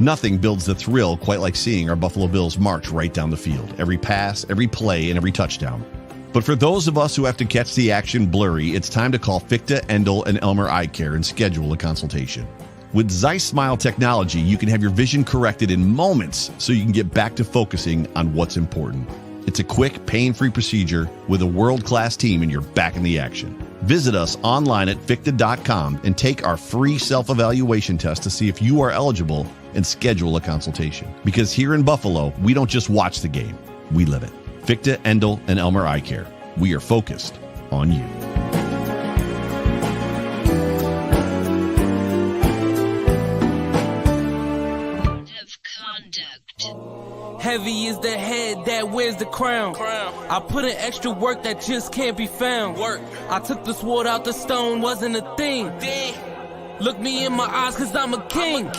Nothing builds the thrill quite like seeing our Buffalo Bills march right down the field. Every pass, every play, and every touchdown. But for those of us who have to catch the action blurry, it's time to call Fichte, Endel, and Elmer Eye Care and schedule a consultation. With Zeiss Smile technology, you can have your vision corrected in moments so you can get back to focusing on what's important. It's a quick, pain-free procedure with a world-class team, and you're back in the action. Visit us online at Fichte.com and take our free self-evaluation test to see if you are eligible and schedule a consultation. Because here in Buffalo, we don't just watch the game, we live it. Fichte, Endel, and Elmer Eye Care. We are focused on you. Heavy is the head that wears the crown. I put in extra work that just can't be found. I took the sword out the stone, wasn't a thing. Look me in my eyes cause I'm a king.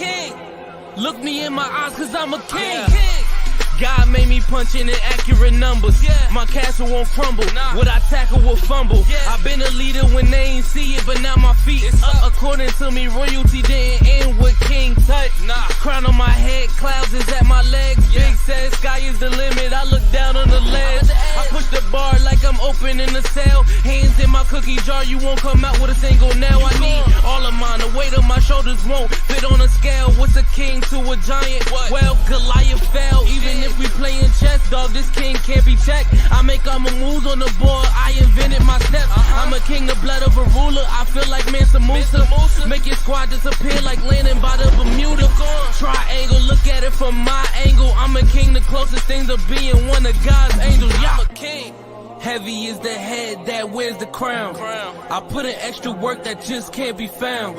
Look me in my eyes cause I'm a king. God made me punch in accurate numbers. My castle won't crumble. What I tackle will fumble. I've been a leader when they ain't see it, but now my feet is up. According to me, royalty didn't end with King Tut. Crown on my head, clouds is at my legs. Big says sky is the limit. I look down on the ledge. I push the bar like I'm opening a cell. Hands in my cookie jar, you won't come out with a single nail. I need all of mine. The weight of my shoulders won't fit on a scale. What's a king to a giant? Well, Goliath fell. Even if we playing chess, dog, this king can't be checked. I make all my moves on the board, I invented my steps. I'm a king, the blood of a ruler. I feel like Mansa Musa. Make your squad disappear like landing by the Bermuda. Triangle, look at it from my angle. I'm a king, the closest thing to being one of God's angels. Yeah, I'm a king. Heavy is the head that wears the crown. I put in extra work that just can't be found.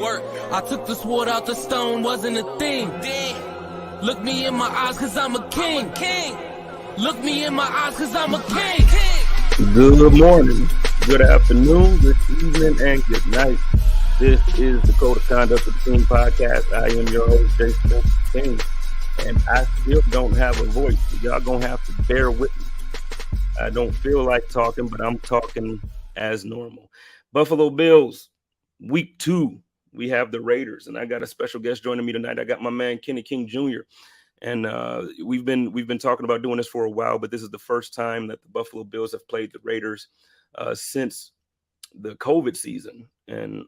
I took the sword out the stone, wasn't a thing. Look me in my eyes cause I'm a king. Look me in my eyes cause I'm a king. Good morning, good afternoon, good evening, and good night. This is the Code of Conduct of the King podcast. I am your host, JSpenceTheKing, and I still don't have a voice. So y'all gonna have to bear with me. I don't feel like talking, but I'm talking as normal. Buffalo Bills, week 2. We have the Raiders, and I got a special guest joining me tonight. I got my man Kenny King Jr. And we've been talking about doing this for a while, but this is the first time that the Buffalo Bills have played the Raiders since the COVID season. And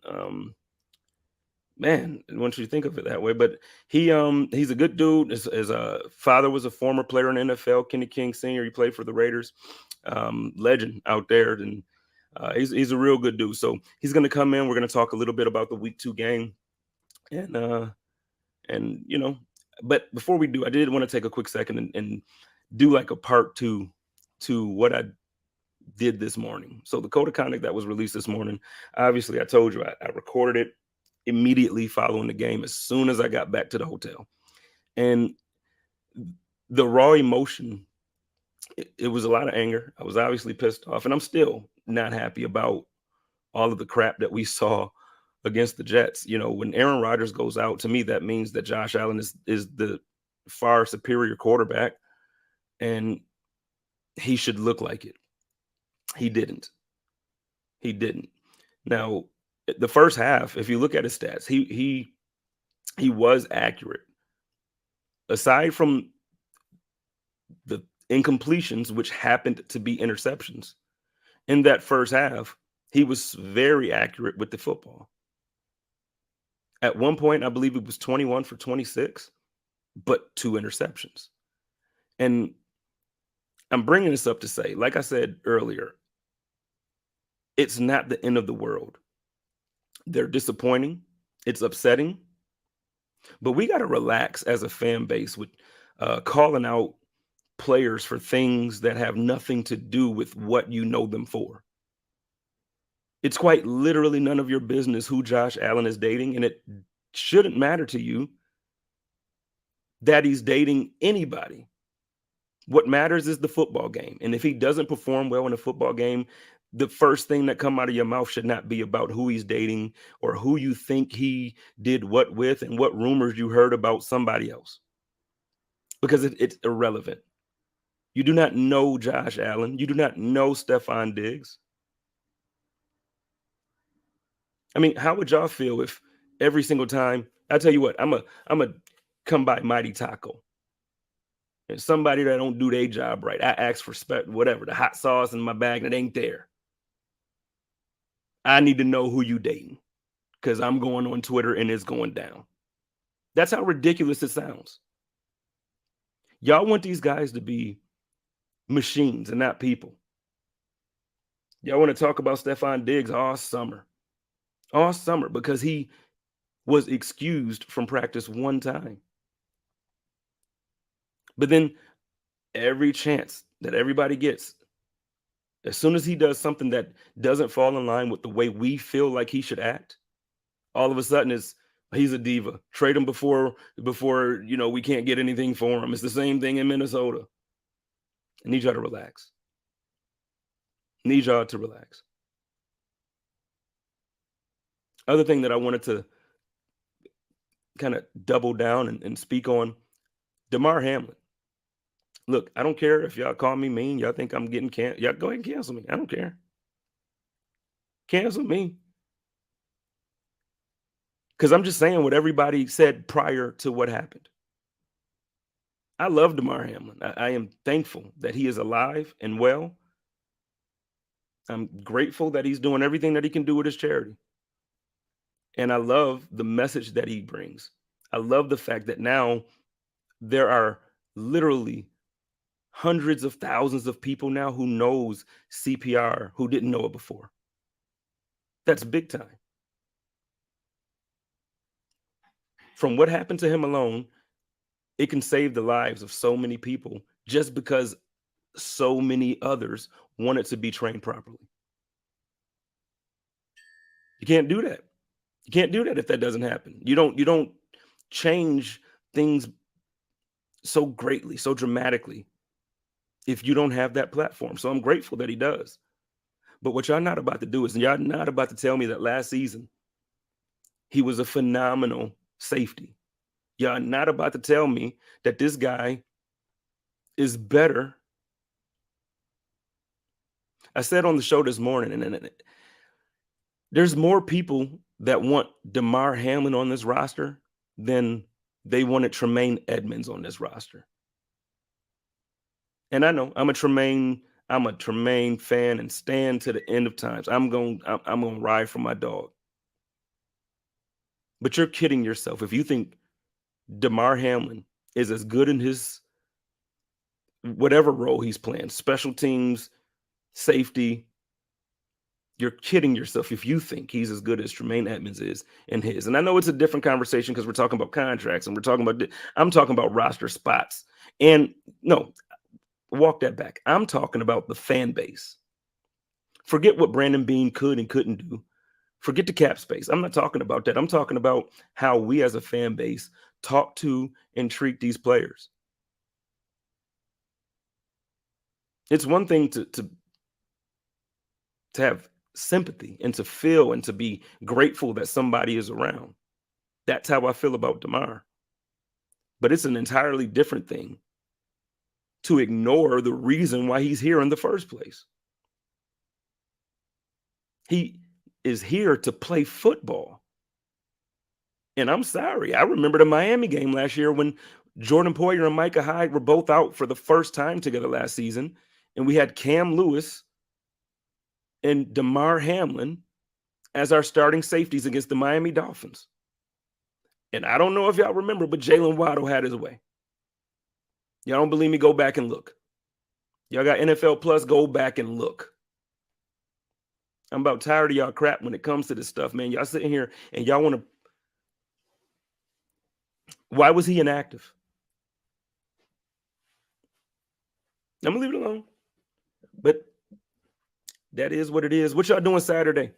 man, I want you to think of it that way. But he's a good dude. His father was a former player in the NFL, Kenny King Sr. He played for the Raiders, legend out there, and he's a real good dude. So he's going to come in. We're going to talk a little bit about the week 2 game. And you know, but before we do, I did want to take a quick second and do like a part 2 to what I did this morning. So the code of conduct that was released this morning, obviously I told you I recorded it immediately following the game as soon as I got back to the hotel. And the raw emotion, it was a lot of anger. I was obviously pissed off, and I'm still not happy about all of the crap that we saw against the Jets. You know, when Aaron Rodgers goes out, to me, that means that Josh Allen is the far superior quarterback, and he should look like it. He didn't. Now, the first half, if you look at his stats, he was accurate. Aside from the incompletions, which happened to be interceptions, in that first half, he was very accurate with the football. At one point, I believe it was 21 for 26, but 2 interceptions. And I'm bringing this up to say, like I said earlier, it's not the end of the world. They're disappointing. It's upsetting. But we got to relax as a fan base with calling out players for things that have nothing to do with what you know them for. It's quite literally none of your business who Josh Allen is dating, and it shouldn't matter to you that he's dating anybody. What matters is the football game. And if he doesn't perform well in a football game, the first thing that come out of your mouth should not be about who he's dating or who you think he did what with and what rumors you heard about somebody else, because it's irrelevant. You do not know Josh Allen. You do not know Stephon Diggs. I mean, how would y'all feel if every single time, I tell you what, I'm a come by Mighty Taco. And somebody that don't do their job right, I ask for whatever, the hot sauce in my bag and it ain't there. I need to know who you dating because I'm going on Twitter and it's going down. That's how ridiculous it sounds. Y'all want these guys to be machines and not people. Y'all want to talk about Stephon Diggs all summer because he was excused from practice one time. But then every chance that everybody gets, as soon as he does something that doesn't fall in line with the way we feel like he should act, all of a sudden he's a diva. Trade him before we can't get anything for him. It's the same thing in Minnesota. I need y'all to relax. Other thing that I wanted to kind of double down and speak on, Damar Hamlin. Look, I don't care if y'all call me mean. Y'all think I'm getting canceled. Y'all go ahead and cancel me. I don't care. Cancel me. Because I'm just saying what everybody said prior to what happened. I love Damar Hamlin. I am thankful that he is alive and well. I'm grateful that he's doing everything that he can do with his charity. And I love the message that he brings. I love the fact that now there are literally hundreds of thousands of people now who knows CPR who didn't know it before. That's big time. From what happened to him alone, it can save the lives of so many people just because so many others wanted to be trained properly. You can't do that. You can't do that if that doesn't happen. You don't change things so greatly, so dramatically, if you don't have that platform. So I'm grateful that he does. But what y'all not about to do is y'all not about to tell me that last season he was a phenomenal safety. Y'all not about to tell me that this guy is better. I said on the show this morning, and there's more people that want Damar Hamlin on this roster than they wanted Tremaine Edmonds on this roster. And I know I'm a Tremaine fan and stand to the end of times. I'm going to ride for my dog. But you're kidding yourself if you think Damar Hamlin is as good in his whatever role he's playing, special teams, safety. You're kidding yourself if you think he's as good as Tremaine Edmonds is in his. And I know it's a different conversation because we're talking about contracts and I'm talking about roster spots. And no, walk that back. I'm talking about the fan base. Forget what Brandon Beane could and couldn't do. Forget the cap space. I'm not talking about that. I'm talking about how we as a fan base talk to and treat these players. It's one thing to have sympathy and to feel and to be grateful that somebody is around. That's how I feel about Damar. But it's an entirely different thing to ignore the reason why he's here in the first place. He is here to play football. And I'm sorry. I remember the Miami game last year when Jordan Poyer and Micah Hyde were both out for the first time together last season. And we had Cam Lewis and Damar Hamlin as our starting safeties against the Miami Dolphins. And I don't know if y'all remember, but Jalen Waddle had his way. Y'all don't believe me? Go back and look. Y'all got NFL Plus, go back and look. I'm about tired of y'all crap when it comes to this stuff, man. Y'all sitting here and y'all want to. Why was he inactive? I'm going to leave it alone. But that is what it is. What y'all doing Saturday?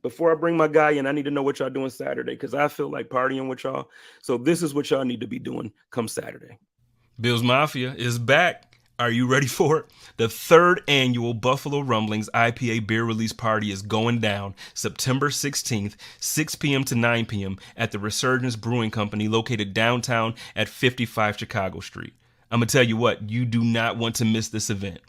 Before I bring my guy in, I need to know what y'all doing Saturday because I feel like partying with y'all. So this is what y'all need to be doing come Saturday. Bills Mafia is back. Are you ready for it? The third annual Buffalo Rumblings IPA beer release party is going down September 16th, 6 p.m. to 9 p.m. at the Resurgence Brewing Company located downtown at 55 Chicago Street. I'm going to tell you what, you do not want to miss this event.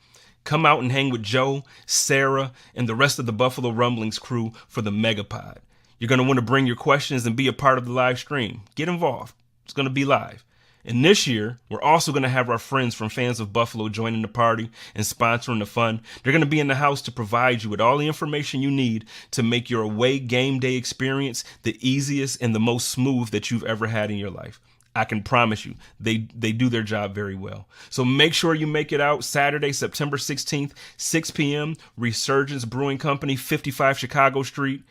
Come out and hang with Joe, Sarah, and the rest of the Buffalo Rumblings crew for the Megapod. You're going to want to bring your questions and be a part of the live stream. Get involved. It's going to be live. And this year, we're also going to have our friends from Fans of Buffalo joining the party and sponsoring the fun. They're going to be in the house to provide you with all the information you need to make your away game day experience the easiest and the most smooth that you've ever had in your life. I can promise you, they do their job very well. So make sure you make it out Saturday, September 16th, 6 p.m., Resurgence Brewing Company, 55 Chicago Street.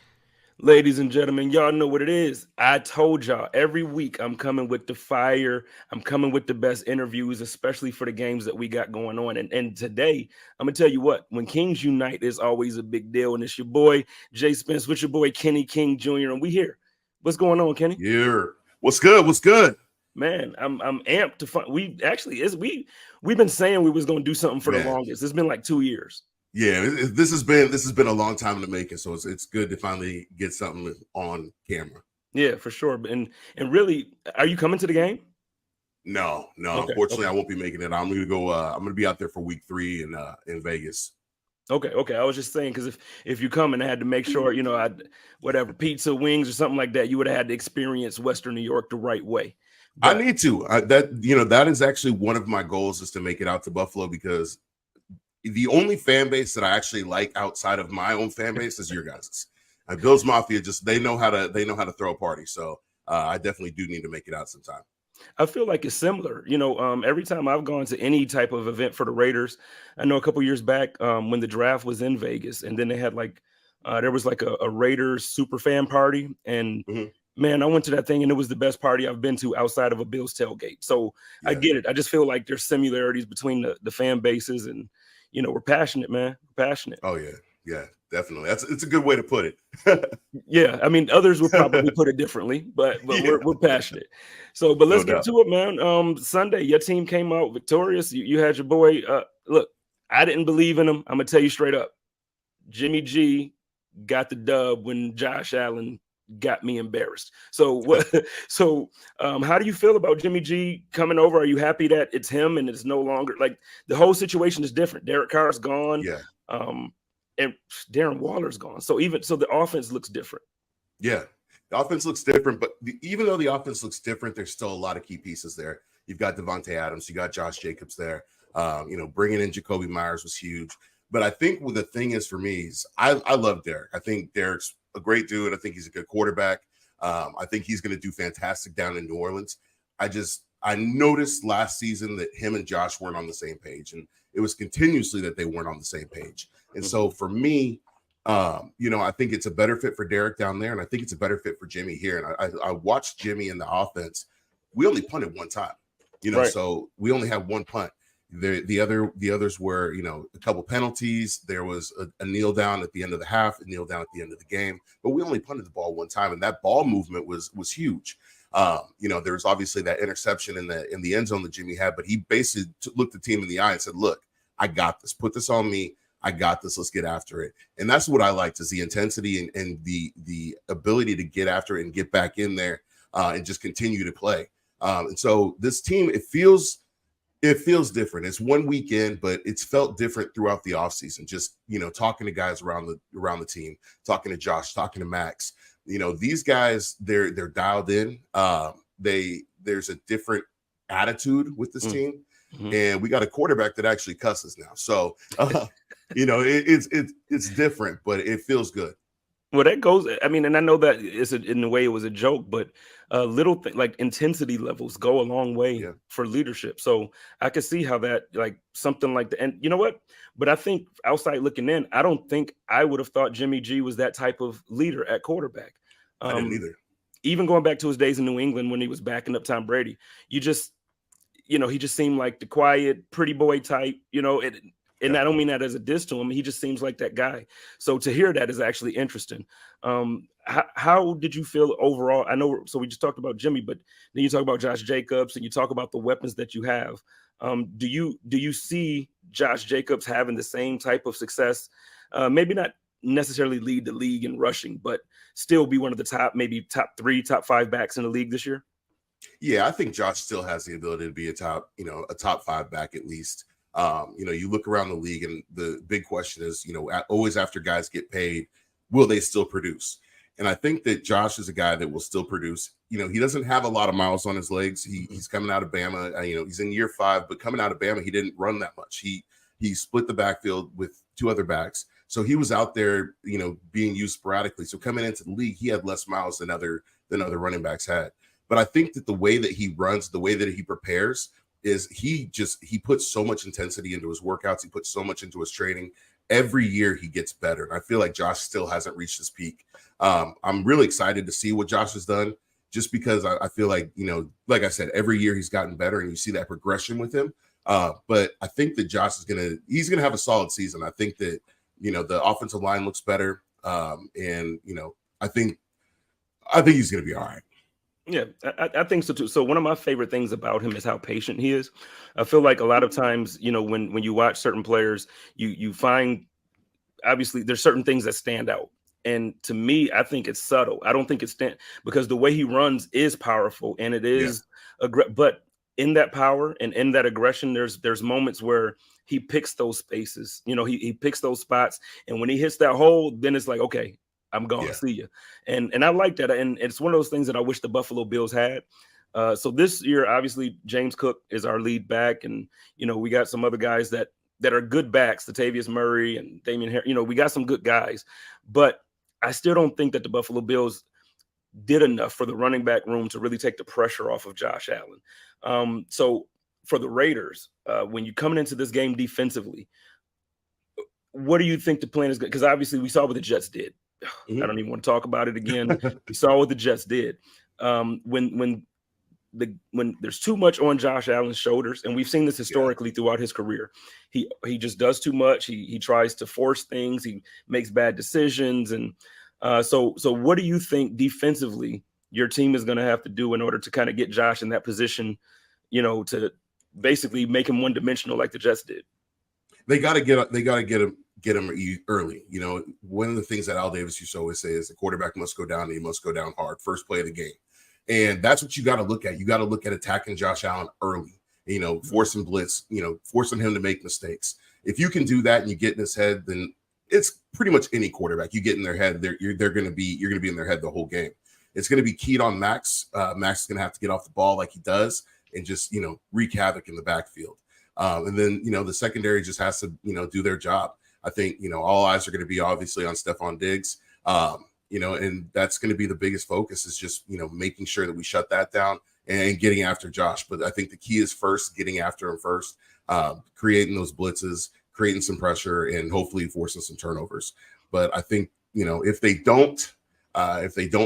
Ladies and gentlemen, y'all know what it is. I told y'all every week I'm coming with the fire. I'm coming with the best interviews, especially for the games that we got going on. And today, I'm going to tell you what, when Kings unite is always a big deal. And it's your boy, J Spence, with your boy, Kenny King Jr. And we here. What's going on, Kenny? Yeah. What's good? What's good? Man, I'm amped to find. We've been saying we was going to do something for the longest. It's been like 2 years. Yeah, this has been a long time in the making, so it's good to finally get something on camera. Yeah, for sure. And really, are you coming to the game? No. Okay, Unfortunately, I won't be making it. I'm gonna go. I'm gonna be out there for week 3 in Vegas. Okay. I was just saying because if you come and I had to make sure, whatever pizza, wings, or something like that, you would have had to experience Western New York the right way. But I need to. That is actually one of my goals, is to make it out to Buffalo, because the only fan base that I actually like outside of my own fan base is your guys's. Bills Mafia, they know how to throw a party. So I definitely do need to make it out sometime. I feel like it's similar. Every time I've gone to any type of event for the Raiders, I know a couple years back when the draft was in Vegas, and then they had there was a Raiders super fan party, and man, I went to that thing and it was the best party I've been to outside of a Bills tailgate. So I get it. I just feel like there's similarities between the fan bases, and we're passionate, man. We're passionate. Oh yeah, definitely. It's a good way to put it. Yeah, I mean, others would probably put it differently, but we're passionate. So, but let's get to it, man. Sunday, your team came out victorious. You had your boy. Look, I didn't believe in him. I'm gonna tell you straight up. Jimmy G got the dub when Josh Allen got me embarrassed. So what? How do you feel about Jimmy G coming over? Are you happy that it's him and it's no longer the whole situation is different? Derek Carr's gone. Yeah. And Darren Waller's gone. So the offense looks different. Yeah, the offense looks different, but even though the offense looks different, there's still a lot of key pieces there. You've got Devontae Adams, you got Josh Jacobs there. Bringing in Jacoby Myers was huge. But I think the thing is for me is I love Derek. I think Derek's a great dude. I think he's a good quarterback. I think he's going to do fantastic down in New Orleans. I noticed last season that him and Josh weren't on the same page, and it was continuously that they weren't on the same page. And so for me, I think it's a better fit for Derek down there, and I think it's a better fit for Jimmy here. And I watched Jimmy in the offense. We only punted one time, right. So we only had one punt. The others were, a couple penalties. There was a kneel down at the end of the half, a kneel down at the end of the game. But we only punted the ball one time, and that ball movement was huge. There was obviously that interception in the end zone that Jimmy had, but he basically looked the team in the eye and said, "Look, I got this. Put this on me. I got this. Let's get after it." And that's what I liked, is the intensity and the ability to get after it and get back in there and just continue to play. And so this team, it feels different. It's one weekend, but it's felt different throughout the offseason. Just, talking to guys around the team, talking to Josh, talking to Max. These guys, they're dialed in. There's a different attitude with this team. And we got a quarterback that actually cusses now. So, it's different, but it feels good. Well, that goes. I mean, and I know that in a way it was a joke, but little like intensity levels go a long way for leadership. So I could see how that something like that. And you know what? But I think outside looking in, I don't think I would have thought Jimmy G was that type of leader at quarterback. I didn't either. Even going back to his days in New England when he was backing up Tom Brady, he just seemed like the quiet, pretty boy type. And I don't mean that as a diss to him. He just seems like that guy. So to hear that is actually interesting. How did you feel overall? I know, so we just talked about Jimmy, but then you talk about Josh Jacobs and you talk about the weapons that you have. Do you see Josh Jacobs having the same type of success? Maybe not necessarily lead the league in rushing, but still be one of the top 3, top 5 backs in the league this year? Yeah, I think Josh still has the ability to be a top 5 back at least. You look around the league, and the big question is, always after guys get paid, will they still produce? And I think that Josh is a guy that will still produce. You know, he doesn't have a lot of miles on his legs. He's coming out of Bama. You know, he's in year 5, but coming out of Bama, he didn't run that much. He split the backfield with 2 other backs. So he was out there, you know, being used sporadically. So coming into the league, he had less miles than other running backs had. But I think that the way that he runs, the way that he prepares, is he puts so much intensity into his workouts. He puts so much into his training. Every year he gets better. And I feel like Josh still hasn't reached his peak. I'm really excited to see what Josh has done, just because I feel like, you know, like I said, every year he's gotten better and you see that progression with him. But I think that Josh he's gonna have a solid season. I think that, you know, the offensive line looks better. And, you know, I think he's gonna be all right. Yeah, I think so too. So one of my favorite things about him is how patient he is. I feel like a lot of times, you know, when you watch certain players, you find, obviously there's certain things that stand out. And to me, I think it's subtle. I don't think it's because the way he runs is powerful, and it is but in that power and in that aggression, there's moments where he picks those spaces. You know, he picks those spots, and when he hits that hole, then it's like, okay, I'm gone. See you. And I like that. And it's one of those things that I wish the Buffalo Bills had. So this year, obviously, James Cook is our lead back. And, you know, we got some other guys that are good backs, Latavius Murray and Damian Harris. You know, we got some good guys. But I still don't think that the Buffalo Bills did enough for the running back room to really take the pressure off of Josh Allen. So for the Raiders, when you're coming into this game defensively, what do you think the plan is? Because obviously we saw what the Jets did. I don't even want to talk about it again. We saw what the Jets did. When there's too much on Josh Allen's shoulders, and we've seen this historically throughout his career, he just does too much. He tries to force things. He makes bad decisions, and so what do you think defensively your team is going to have to do in order to kind of get Josh in that position, you know, to basically make him one-dimensional like the Jets did? They got to get him early. You know, one of the things that Al Davis used to always say is the quarterback must go down, and he must go down hard. First play of the game. And that's what you got to look at. You got to look at attacking Josh Allen early, you know, forcing blitz, you know, forcing him to make mistakes. If you can do that and you get in his head, then it's pretty much any quarterback. You get in their head, you're going to be in their head the whole game. It's going to be keyed on Max. Max is going to have to get off the ball like he does and just, you know, wreak havoc in the backfield. And then, you know, the secondary just has to, you know, do their job. I think, you know, all eyes are going to be obviously on Stephon Diggs, you know, and that's going to be the biggest focus is just, you know, making sure that we shut that down and getting after Josh. But I think the key is first getting after him first, creating those blitzes, creating some pressure, and hopefully forcing some turnovers. But I think, you know, if they don't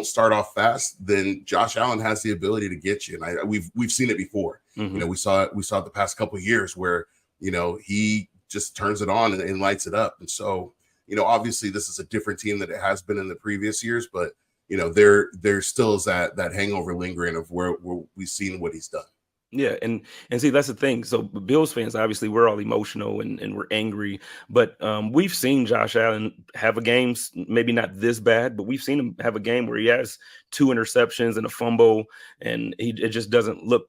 start off fast, then Josh Allen has the ability to get you. And we've seen it before. You know, we saw it the past couple of years where, you know, he just turns it on and lights it up. And so, you know, obviously this is a different team than it has been in the previous years, but, you know, there still is that hangover lingering of where we've seen what he's done. Yeah, and see, that's the thing. So Bills fans, obviously, we're all emotional and we're angry, but we've seen Josh Allen have a game, maybe not this bad, but we've seen him have a game where he has 2 interceptions and a fumble, and it just doesn't look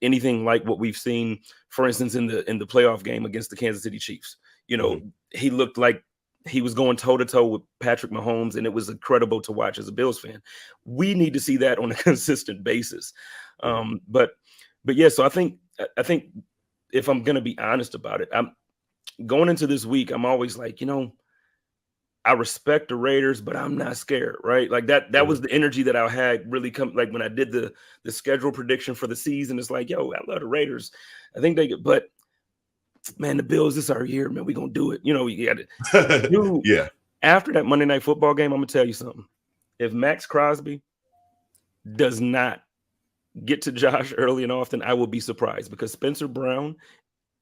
anything like what we've seen, for instance, in the playoff game against the Kansas City Chiefs. You know, he looked like he was going toe-to-toe with Patrick Mahomes, and it was incredible to watch as a Bills fan. We need to see that on a consistent basis. But yeah, so I think if I'm going to be honest about it, I'm going into this week, I'm always like, you know, I respect the Raiders, but I'm not scared, right? Like that was the energy that I had really come, like when I did the schedule prediction for the season. It's like, yo, I love the Raiders. I think but man, the Bills, this is our year, man. We're going to do it. You know, you got to do. Yeah. After that Monday Night Football game, I'm going to tell you something. If Max Crosby does not get to Josh early and often, I will be surprised, because Spencer Brown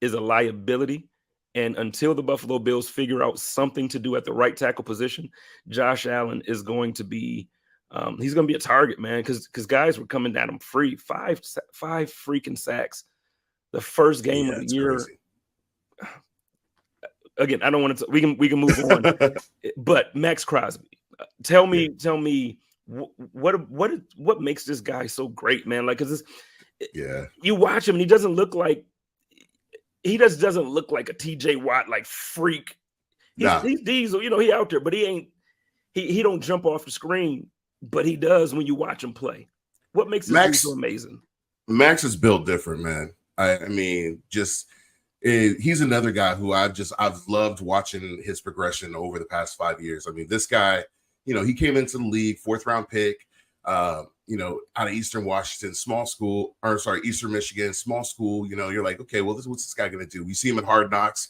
is a liability. And until the Buffalo Bills figure out something to do at the right tackle position, Josh Allen is going to be he's going to be a target, man, because guys were coming at him free. Five freaking sacks the first game of the year. Crazy. Again, I don't want to. We can move on. But Max Crosby, tell me what makes this guy so great, man? Like, because you watch him and he doesn't look like a TJ Watt like freak. He's Diesel, you know, he out there, but he ain't. He don't jump off the screen but he does when you watch him play. What makes this dude so amazing? Max is built different, man. I mean, he's another guy who I've loved watching his progression over the past 5 years. I mean, this guy, he came into the league, 4th round pick, out of Eastern Washington, Eastern Michigan, small school. You're like, okay, well, what's this guy going to do? We see him at Hard Knocks.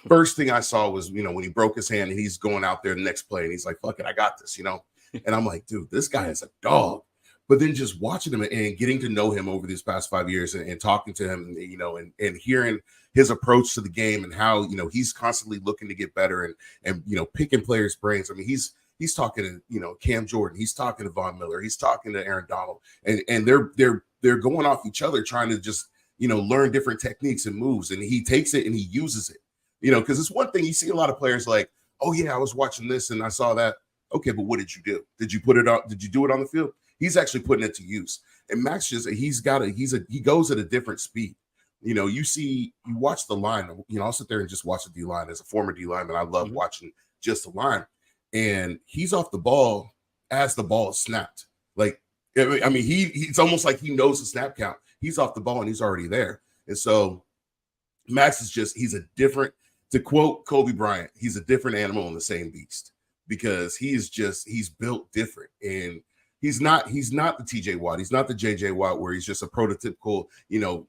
First thing I saw was, when he broke his hand and he's going out there the next play and he's like, fuck it, I got this, And I'm like, dude, this guy is a dog. But then just watching him and getting to know him over these past 5 years and talking to him, and hearing his approach to the game and how, he's constantly looking to get better and picking players' brains. I mean, he's talking to, Cam Jordan, he's talking to Von Miller, he's talking to Aaron Donald, and they're going off each other, trying to just, learn different techniques and moves. And he takes it and he uses it, because it's one thing you see a lot of players like, oh yeah, I was watching this and I saw that. Okay, but what did you do? Did you put it out? Did you do it on the field? He's actually putting it to use. And Max he goes at a different speed. You watch the line, I'll sit there and just watch the D line. As a former D lineman, I love watching just the line. And he's off the ball as the ball is snapped. Like, I mean, he's almost like he knows the snap count. He's off the ball and he's already there. And so Max is he's a different, to quote Kobe Bryant, he's a different animal in the same beast, because he's built different. And he's not the TJ Watt. He's not the JJ Watt where he's just a prototypical,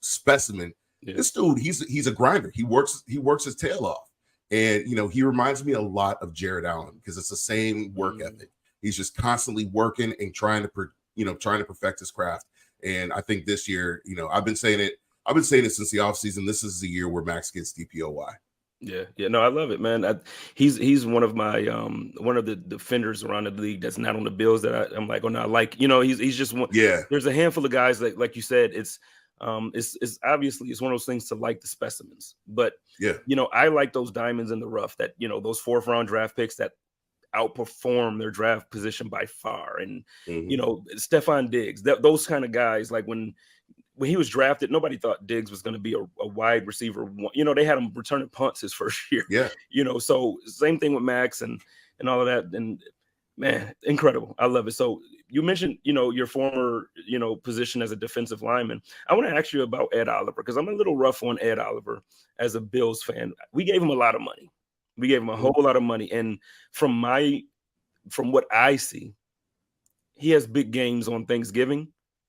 specimen. Yeah. This dude, he's a grinder. He works his tail off. And, he reminds me a lot of Jared Allen, because it's the same work ethic. He's just constantly working and trying to perfect his craft. And I think this year, I've been saying it since the offseason. This is the year where Max gets DPOY. Yeah, no, I love it, man. He's one of my one of the defenders around the league that's not on the Bills that I'm like, oh no, he's just one. Yeah, there's a handful of guys that, like you said, it's obviously it's one of those things to like the specimens, but yeah, I like those diamonds in the rough that those 4th round draft picks that outperform their draft position by far, and Stephon Diggs, those kind of guys, like when he was drafted, nobody thought Diggs was going to be a wide receiver. They had him returning punts his first year. Yeah. So same thing with Max and all of that. And man, incredible. I love it. So you mentioned, your former, position as a defensive lineman. I want to ask you about Ed Oliver, because I'm a little rough on Ed Oliver as a Bills fan. We gave him a lot of money. We gave him a whole lot of money. And from what I see, he has big games on Thanksgiving.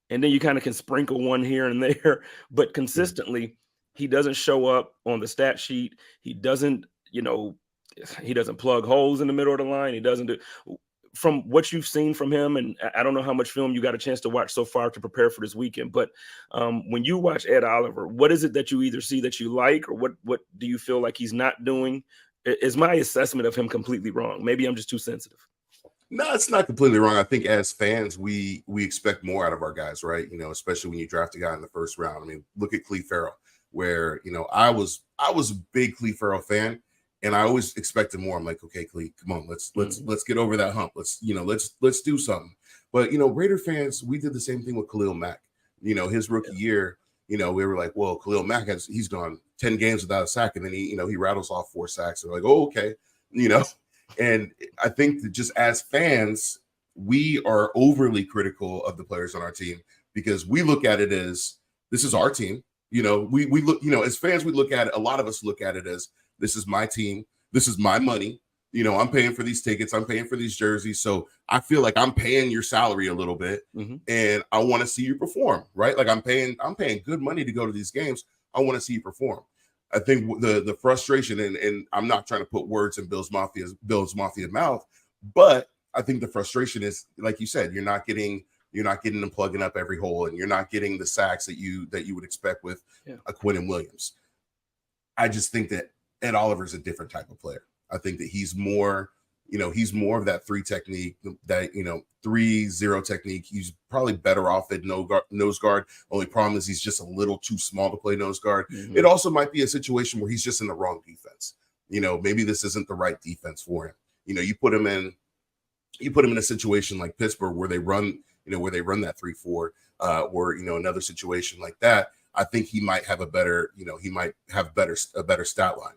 And then you kind of can sprinkle one here and there, but consistently he doesn't show up on the stat sheet. He doesn't plug holes in the middle of the line. He doesn't do, from what you've seen from him. And I don't know how much film you got a chance to watch so far to prepare for this weekend, but when you watch Ed Oliver, what is it that you either see that you like, or what do you feel like he's not doing? Is my assessment of him completely wrong? Maybe I'm just too sensitive. No, it's not completely wrong. I think as fans, we expect more out of our guys, right? Especially when you draft a guy in the 1st round. I mean, look at Cleve Farrell, where I was a big Cleve Farrell fan, and I always expected more. I'm like, okay, Cleve, come on, let's get over that hump. Let's do something. But Raider fans, we did the same thing with Khalil Mack. His rookie year, we were like, well, Khalil Mack he's gone 10 games without a sack, and then he rattles off 4 sacks. And we're like, oh, okay, And I think that just as fans, we are overly critical of the players on our team, because we look at it as, this is our team. We look, as fans, we look at it, a lot of us look at it as, this is my team. This is my money. I'm paying for these tickets. I'm paying for these jerseys. So I feel like I'm paying your salary a little bit, and I want to see you perform, right? Like I'm paying good money to go to these games. I want to see you perform. I think the frustration, and I'm not trying to put words in Bills Mafia mouth, but I think the frustration is, like you said, you're not getting them plugging up every hole, and you're not getting the sacks that you would expect with a Quinnen Williams. I just think that Ed Oliver is a different type of player. I think that he's more of that 3 technique, that 3-0 technique. He's probably better off at nose guard. Only problem is he's just a little too small to play nose guard. It also might be a situation where he's just in the wrong defense. Maybe this isn't the right defense for him. You put him in a situation like Pittsburgh where they run that 3-4, or another situation like that. I think he might have a better stat line.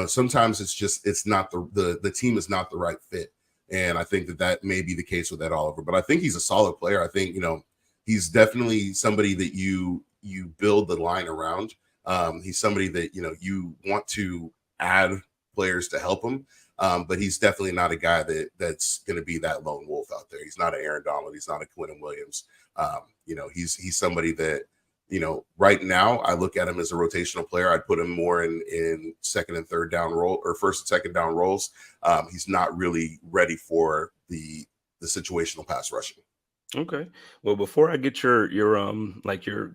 Sometimes it's not the team is not the right fit. And I think that may be the case with Ed Oliver, but I think he's a solid player. I think, he's definitely somebody that you build the line around. He's somebody that, you want to add players to help him. But he's definitely not a guy that's going to be that lone wolf out there. He's not an Aaron Donald. He's not a Quentin Williams. He's somebody that, right now I look at him as a rotational player. I'd put him more in second and third down role, or first and second down roles. He's not really ready for the situational pass rushing. Okay. Well, before I get your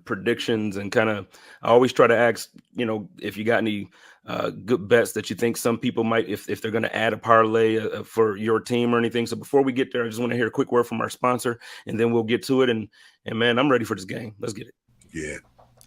predictions and kind of, I always try to ask, if you got any good bets that you think some people might, if they're going to add a parlay for your team or anything. So before we get there, I just want to hear a quick word from our sponsor, and then we'll get to it. And man, I'm ready for this game. Let's get it. Yeah.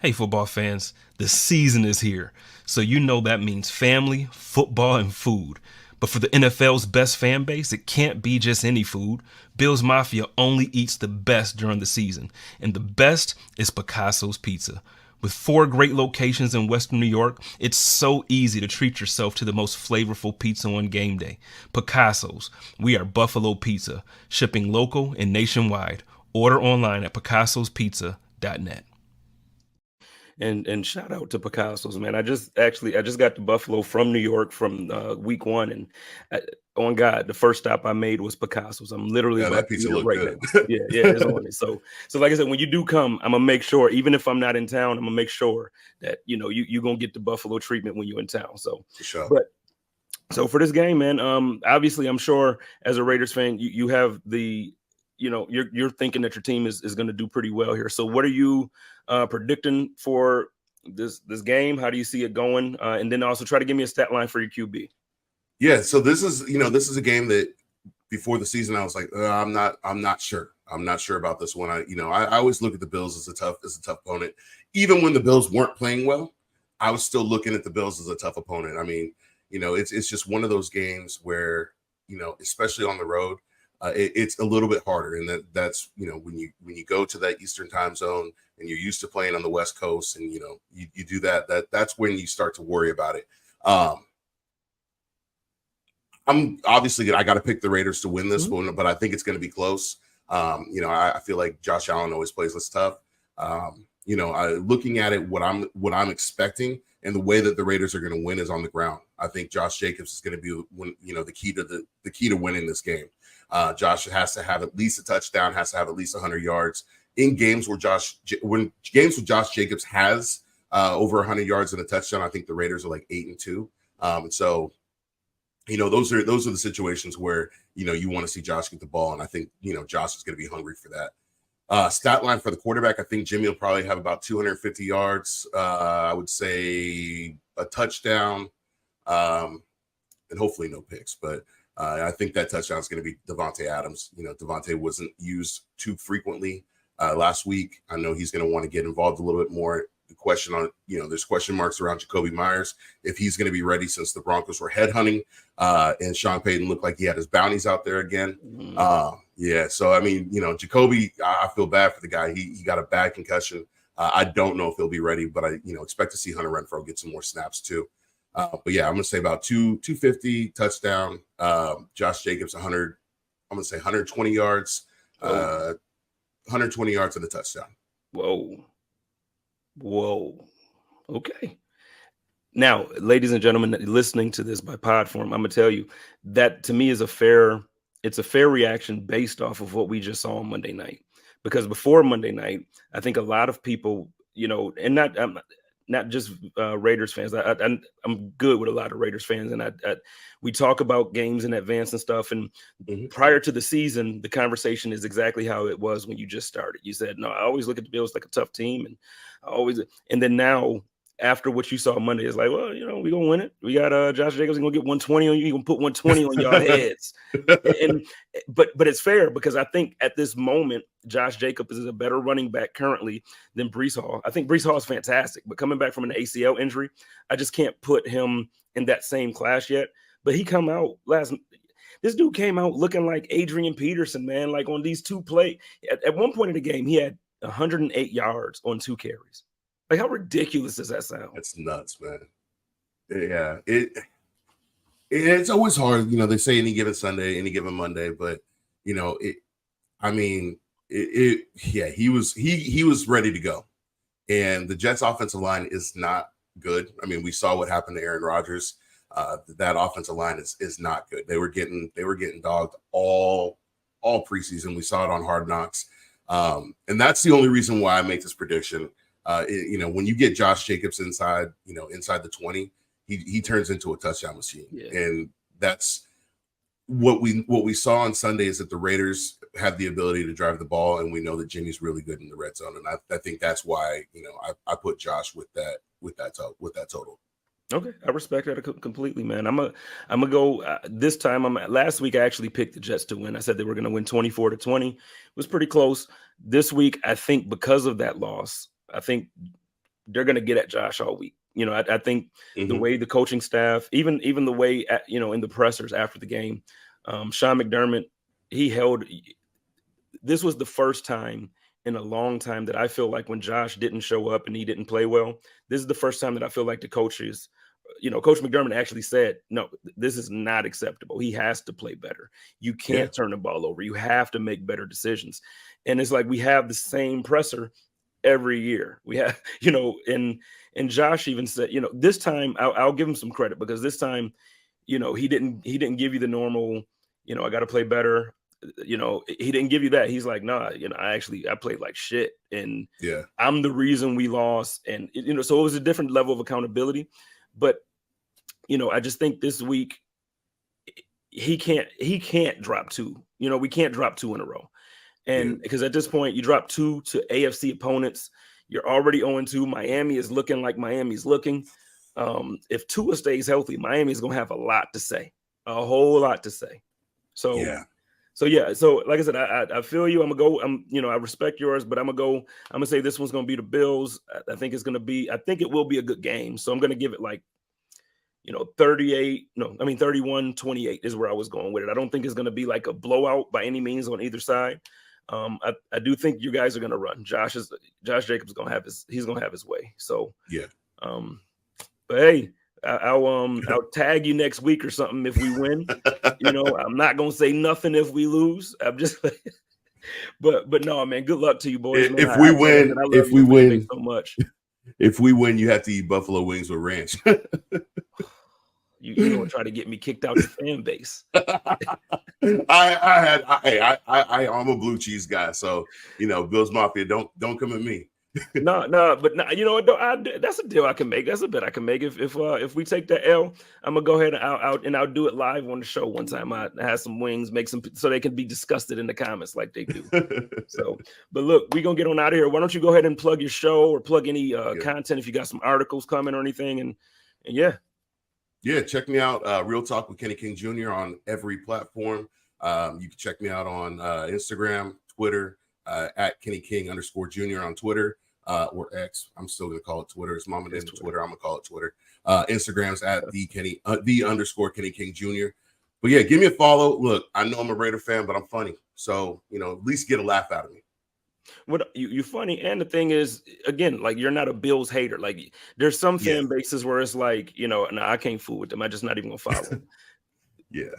Hey, football fans, the season is here. So that means family, football, and food. But for the NFL's best fan base, it can't be just any food. Bills Mafia only eats the best during the season. And the best is Picasso's Pizza. With 4 great locations in Western New York, it's so easy to treat yourself to the most flavorful pizza on game day. Picasso's. We are Buffalo Pizza, shipping local and nationwide. Order online at picassospizza.net. And shout out to Picasso's, man. I just got to Buffalo from New York from week 1, and on God, the first stop I made was Picasso's. I'm literally that pizza looked good. Yeah, it's on it. So like I said, when you do come, I'm gonna make sure, even if I'm not in town, I'm gonna make sure that you're gonna get the Buffalo treatment when you're in town. So for sure. But so for this game, man, obviously I'm sure as a Raiders fan, you have the you're thinking that your team is going to do pretty well here. So what are you predicting for this game? How do you see it going? And then also try to give me a stat line for your QB. Yeah. So this is a game that before the season, I was like, I'm not sure. I'm not sure about this one. I always look at the Bills as a tough opponent. Even when the Bills weren't playing well, I was still looking at the Bills as a tough opponent. I mean, it's just one of those games where, especially on the road, it's a little bit harder, and that's when you go to that Eastern time zone and you're used to playing on the West Coast, and you do that's when you start to worry about it. I'm obviously I got to pick the Raiders to win this one, but I think it's going to be close. I feel like Josh Allen always plays this tough. Looking at it, what I'm expecting and the way that the Raiders are going to win is on the ground. I think Josh Jacobs is going to be the key to winning this game. Josh has to have at least a touchdown, has to have at least 100 yards in games where Josh Jacobs has over 100 yards and a touchdown. I think the Raiders are like 8-2. And so, those are the situations where, you want to see Josh get the ball. And I think, Josh is going to be hungry for that. Stat line for the quarterback, I think Jimmy will probably have about 250 yards. I would say a touchdown, and hopefully no picks, but I think that touchdown is going to be Devontae Adams. Devontae wasn't used too frequently last week. I know he's going to want to get involved a little bit more. The question on, there's question marks around Jacoby Myers, if he's going to be ready, since the Broncos were headhunting and Sean Payton looked like he had his bounties out there again. Yeah. So, I mean, Jacoby, I feel bad for the guy. He got a bad concussion. I don't know if he'll be ready, but I, expect to see Hunter Renfrow get some more snaps too. But yeah, I'm going to say about 250 touchdown. Josh Jacobs, 100. I'm going to say 120 yards, 120 yards and a touchdown. Whoa. Okay. Now, ladies and gentlemen, listening to this by Podform, I'm going to tell you that to me is a fair reaction based off of what we just saw on Monday night. Because before Monday night, I think a lot of people, and not just Raiders fans. I'm good with a lot of Raiders fans, and we talk about games in advance and stuff. And prior to the season, the conversation is exactly how it was when you just started. You said, "No, I always look at the Bills like a tough team," and then now after what you saw Monday, it's like, well, we're gonna win it. We got Josh Jacobs gonna get 120 on you. He's gonna put 120 on y'all heads. But it's fair, because I think at this moment, Josh Jacobs is a better running back currently than Breece Hall. I think Breece Hall is fantastic, but coming back from an ACL injury, I just can't put him in that same class yet. But this dude came out looking like Adrian Peterson, man, like on these 2 plays. At one point in the game, he had 108 yards on 2 carries. Like, how ridiculous does that sound? It's nuts, man. Yeah. It's always hard, they say any given Sunday, any given Monday, but he was ready to go. And the Jets offensive line is not good. I mean, we saw what happened to Aaron Rodgers. That offensive line is not good. They were getting dogged all preseason. We saw it on Hard Knocks. And that's the only reason why I make this prediction. When you get Josh Jacobs inside the 20, he turns into a touchdown machine. Yeah. And that's what we saw on Sunday is that the Raiders have the ability to drive the ball, and we know that Jimmy's really good in the red zone. And I think that's why, I put Josh with that total. Okay, I respect that completely, man. I'm gonna go this time. Last week I actually picked the Jets to win. I said they were going to win 24-20. It was pretty close. This week, I think because of that loss, I think they're going to get at Josh all week. I think the way the coaching staff, even the way in the pressers after the game, Sean McDermott, this was the first time in a long time that I feel like when Josh didn't show up and he didn't play well, this is the first time that I feel like the coaches, Coach McDermott actually said, no, this is not acceptable. He has to play better. You can't turn the ball over. You have to make better decisions. And it's like we have the same presser every year. We have, and Josh even said, this time I'll give him some credit because this time, he didn't give you the normal, I got to play better. He didn't give you that. He's like, nah, I played like shit. And I'm the reason we lost. And, so it was a different level of accountability. But, I just think this week he can't drop two. We can't drop two in a row. And because at this point you drop two to AFC opponents, you're already 0-2. Miami is looking like Miami's looking. If Tua stays healthy, Miami is going to have a lot to say, a whole lot to say. So, So like I said, I feel you. I'm gonna go. I respect yours, but I'm gonna say this one's gonna be the Bills. I think it will be a good game. So I'm gonna give it like, 31-28 is where I was going with it. I don't think it's gonna be like a blowout by any means on either side. I do think you guys are gonna run. Josh Jacobs gonna have his way. So but hey. I'll tag you next week or something if we win. I'm not gonna say nothing if we lose. I'm just, but no, man. Good luck to you, boys. Man. If we win so much. If we win, you have to eat buffalo wings with ranch. You don't try to get me kicked out the fan base. I'm a blue cheese guy, so Bills Mafia, don't come at me. No, but you know what though? That's a deal I can make. That's a bet I can make. If we take that L, I'm gonna go ahead and I'll do it live on the show one time. I have some wings, make some so they can be disgusted in the comments like they do. So, but look, we're gonna get on out of here. Why don't you go ahead and plug your show or plug any content if you got some articles coming or anything? And check me out. Real Talk with Kenny King Jr. on every platform. You can check me out on Instagram, Twitter. At Kenny King _Jr. on Twitter or X. I'm still gonna call it Twitter. It's mama named Twitter. I'm gonna call it Twitter. Instagram's at the _Kenny King Jr. But yeah, give me a follow. Look, I know I'm a Raider fan, but I'm funny, so at least get a laugh out of me. What you're funny, and the thing is, again, like you're not a Bills hater. Like there's some fan bases where it's like, no, I can't fool with them. I'm just not even gonna follow them.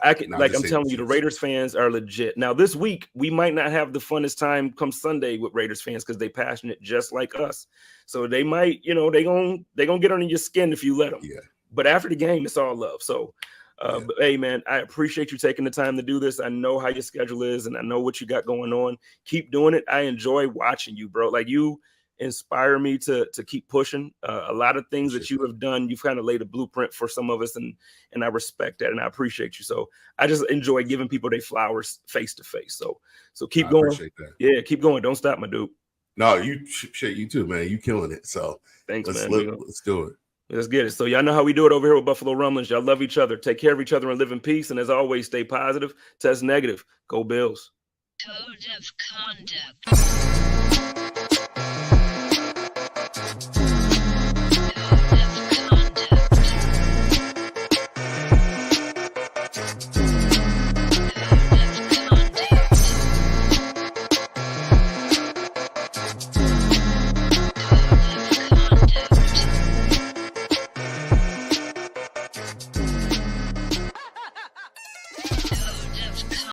I'm telling you, the Raiders fans are legit. Now, this week, we might not have the funnest time come Sunday with Raiders fans because they passionate just like us. So they might, they gonna get under your skin if you let them. Yeah. But after the game, it's all love. So, but hey, man, I appreciate you taking the time to do this. I know how your schedule is, and I know what you got going on. Keep doing it. I enjoy watching you, bro. Like you inspire me to keep pushing. A lot of things that you have done, you've kind of laid a blueprint for some of us, and I respect that, and I appreciate you. So I just enjoy giving people their flowers face to face. So keep going. Appreciate that. Yeah, keep going. Don't stop, my dude. No, you too, man. You killing it. So thanks, man. Let's do it. Let's get it. So y'all know how we do it over here with Buffalo Rumblings. Y'all love each other. Take care of each other and live in peace. And as always, stay positive. Test negative. Go Bills. Code of conduct.